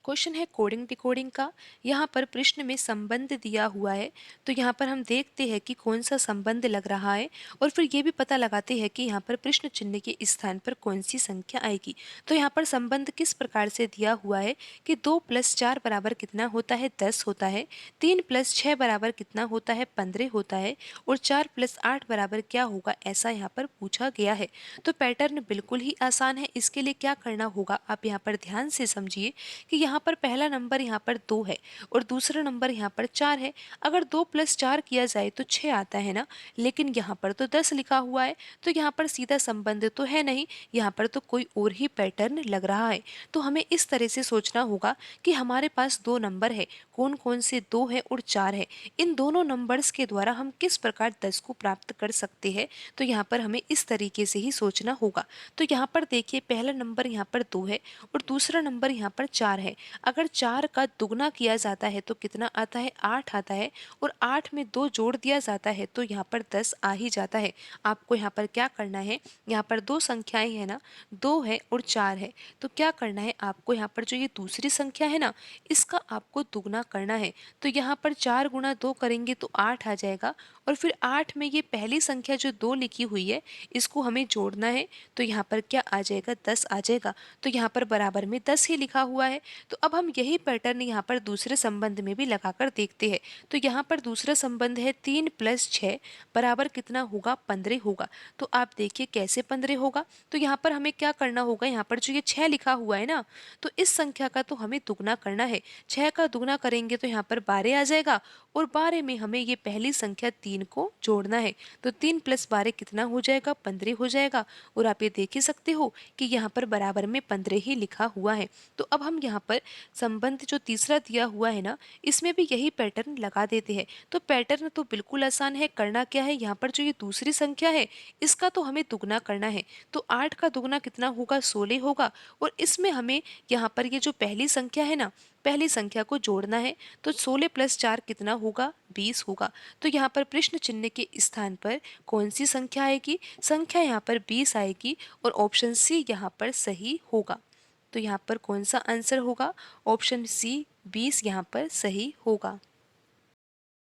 Question है coding decoding का। यहाँ पर प्रश्न में संबंध दिया हुआ है, तो यहाँ पर हम देखते हैं कि कौन सा संबंध लग रहा है और फिर ये भी पता लगाते हैं कि यहाँ पर प्रश्न चिन्ह के स्थान पर कौन सी संख्या आएगी। तो यहाँ पर संबंध किस प्रकार से दिया हुआ है कि 2 + 4 बराबर कितना होता है, 10 होता है। 3 + 6 बराबर कितना होता है, 15 होता है। और 4 + 8 बराबर क्या होगा, ऐसा यहाँ पर पूछा गया है। तो पैटर्न बिल्कुल ही आसान है। इसके लिए क्या करना होगा, आप यहाँ पर ध्यान से समझिए कि यहाँ पर पहला नंबर यहाँ पर 2 है और दूसरा नंबर यहाँ पर 4 है। अगर 2 + 4 किया जाए तो 6 आता है ना, लेकिन यहाँ पर तो 10 लिखा हुआ है, तो यहाँ पर सीधा संबंध तो है नहीं, यहाँ पर तो कोई और ही पैटर्न लग रहा है। तो हमें इस तरह से सोचना होगा कि हमारे पास 2 नंबर है, कौन कौन से 2 है और 4 है। इन दोनों नंबर्स के द्वारा हम किस प्रकार 10 को प्राप्त कर सकते हैं, तो यहाँ पर हमें इस तरीके से ही सोचना होगा। तो यहाँ पर देखिए, पहला नंबर यहाँ पर 2 है और दूसरा नंबर यहाँ पर 4 है। अगर 4 का दुगना किया जाता है तो कितना आता है, 8 आता है। और 8 में 2 जोड़ दिया जाता है तो यहाँ पर 10 आ ही जाता है। आपको यहाँ पर क्या करना है, यहाँ पर 2 संख्याएं है ना, 2 है और 4 है। तो क्या करना है आपको, यहाँ पर जो ये दूसरी संख्या है ना, इसका आपको दुगना करना है। तो यहाँ पर 4 × 2 करेंगे तो 8 आ जाएगा। और फिर 8 में ये पहली संख्या जो 2 लिखी हुई है, इसको हमें जोड़ना है। तो यहाँ पर क्या आ जाएगा, 10 आ जाएगा। तो यहाँ पर बराबर में 10 ही लिखा हुआ है। तो अब हम यही पैटर्न यहाँ पर दूसरे संबंध में भी लगाकर देखते हैं। तो यहाँ पर दूसरा संबंध है 3 + 6 बराबर कितना होगा, 15 होगा। तो आप देखिए कैसे 15 होगा। तो यहाँ पर हमें क्या करना होगा, यहाँ पर जो ये 6 लिखा हुआ है ना, तो इस संख्या का तो हमें दुगना करना है। 6 का दुगना करेंगे तो यहाँ पर 12 आ जाएगा। और 12 में हमें ये पहली संख्या 3 को जोड़ना है। तो 3 + 12 कितना हो जाएगा, 15 हो जाएगा। और आप ये देख ही सकते हो कि यहाँ पर बराबर में 15 ही लिखा हुआ है। तो अब हम यहाँ पर संबंध जो तीसरा दिया हुआ है ना, इसमें भी यही पैटर्न लगा देते हैं। तो पैटर्न तो बिल्कुल आसान है। करना क्या है, यहाँ पर जो ये दूसरी संख्या है, इसका तो हमें दुगना करना है। तो 8 का दुगना कितना होगा, 16 होगा। और इसमें हमें यहाँ पर ये जो पहली संख्या है ना, पहली संख्या को जोड़ना है। तो 16 + 4 कितना होगा, 20 होगा। तो यहाँ पर प्रश्न चिन्ह के स्थान पर कौन सी संख्या आएगी, संख्या यहाँ पर 20 आएगी। और ऑप्शन सी यहाँ पर सही होगा। तो यहाँ पर कौन सा आंसर होगा, ऑप्शन सी 20 यहाँ पर सही होगा।